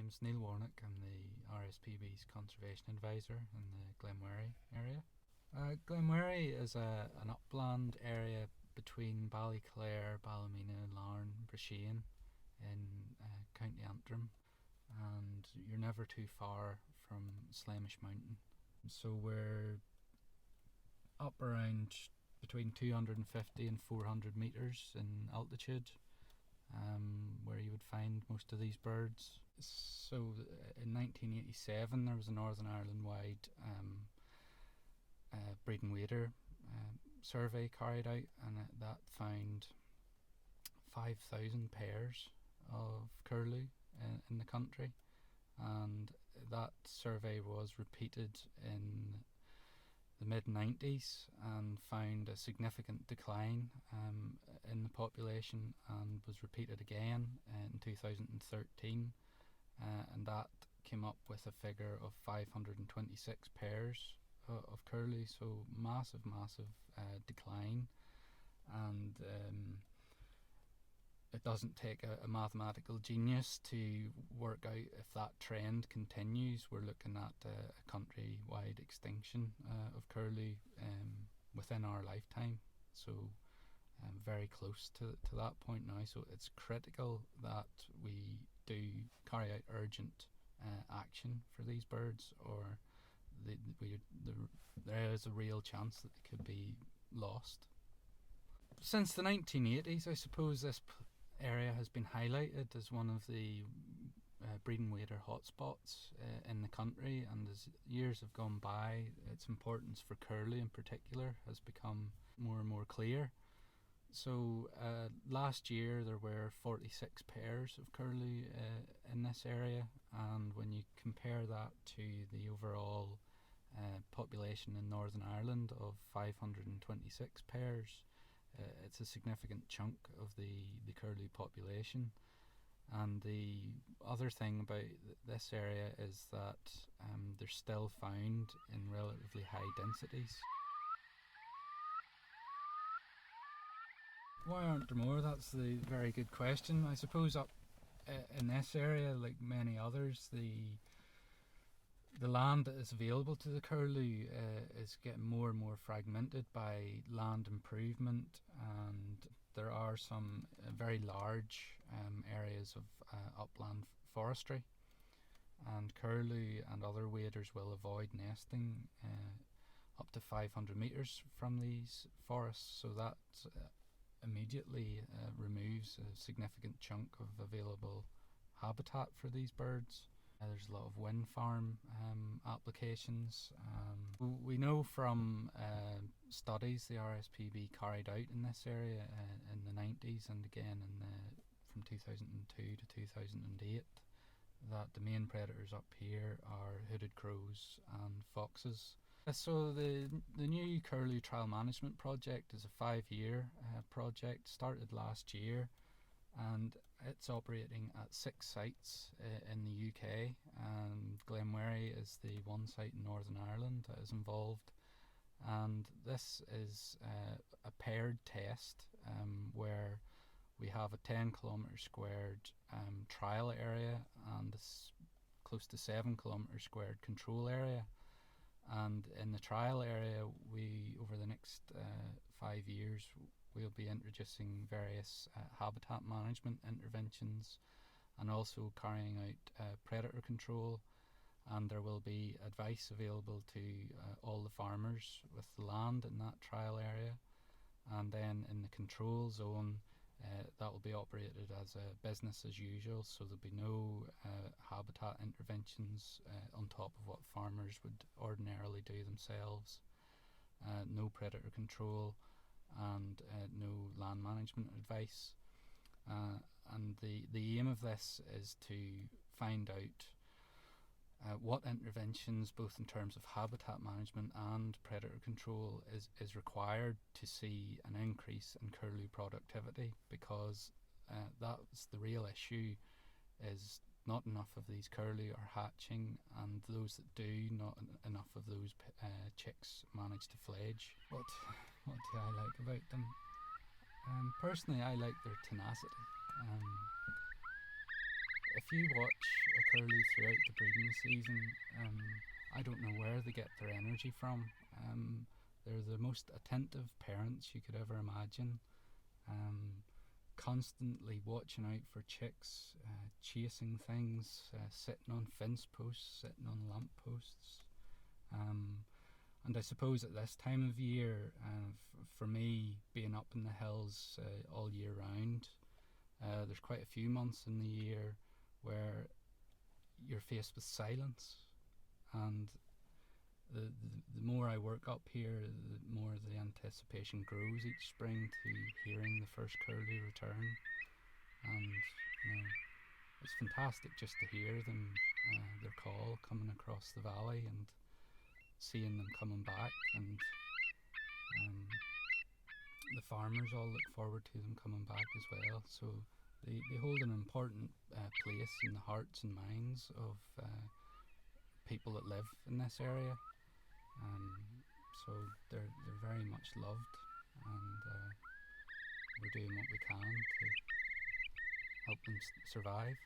name's Neil Warnock. I'm the RSPB's Conservation Advisor in the Glenwherry area. Glenwherry is an upland area between Ballyclare, Ballymena, Larne, Brashean in County Antrim, and you're never too far from Slemish Mountain. So we're up around between 250 and 400 metres in altitude, where you would find most of these birds. So in 1987 there was a Northern Ireland wide breeding wader survey carried out, and that found 5,000 pairs of curlew in the country, and that survey was repeated in the mid-90s and found a significant decline in the population, and was repeated again in 2013, and that came up with a figure of 526 pairs of curlew, so massive decline. And it doesn't take a mathematical genius to work out if that trend continues. We're looking at a country-wide extinction of curlew within our lifetime, so very close to that point now. So it's critical that we do carry out urgent action for these birds, or there is a real chance that they could be lost. Since the 1980s, I suppose this area has been highlighted as one of the breeding wader hotspots in the country, and as years have gone by, its importance for curlew in particular has become more and more clear. So last year there were 46 pairs of curlew in this area, and when you compare that to the overall population in Northern Ireland of 526 pairs, it's a significant chunk of the curlew population. And the other thing about this area is that they're still found in relatively high densities. Why aren't there more? That's the very good question. I suppose up in this area, like many others, the land that is available to the curlew is getting more and more fragmented by land improvement, and there are some very large areas of upland forestry, and curlew and other waders will avoid nesting up to 500 metres from these forests, so that immediately removes a significant chunk of available habitat for these birds. There's a lot of wind farm applications. We know from studies the RSPB carried out in this area in the 90s and again from 2002 to 2008 that the main predators up here are hooded crows and foxes. So the new Curlew Trial Management Project is a 5-year project, started last year, and it's operating at 6 sites in the UK, and Glenwherry is the one site in Northern Ireland that is involved. And this is a paired test where we have a 10 kilometre squared trial area and close to 7 kilometre squared control area. And in the trial area, over the next 5 years, we'll be introducing various habitat management interventions and also carrying out predator control, and there will be advice available to all the farmers with the land in that trial area. And then in the control zone, that will be operated as a business as usual, so there'll be no habitat interventions on top of what farmers would ordinarily do themselves, no predator control, and no land management advice. And the aim of this is to find out what interventions, both in terms of habitat management and predator control, is required to see an increase in curlew productivity, because that's the real issue, is not enough of these curlew are hatching, and those that do, not enough of those chicks manage to fledge. What do I like about them? Personally, I like their tenacity. If you watch a curlew throughout the breeding season. I don't know where they get their energy from. They're the most attentive parents you could ever imagine. Constantly watching out for chicks, chasing things, sitting on fence posts, sitting on lamp posts. And I suppose at this time of year, for me, being up in the hills all year round, there's quite a few months in the year where you're faced with silence, and the more I work up here, the more the anticipation grows each spring to hearing the first curlew return. And it's fantastic just to hear them, their call coming across the valley, and seeing them coming back, and the farmers all look forward to them coming back as well. So they hold an important place in the hearts and minds of people that live in this area. So they're very much loved, and we're doing what we can to help them survive.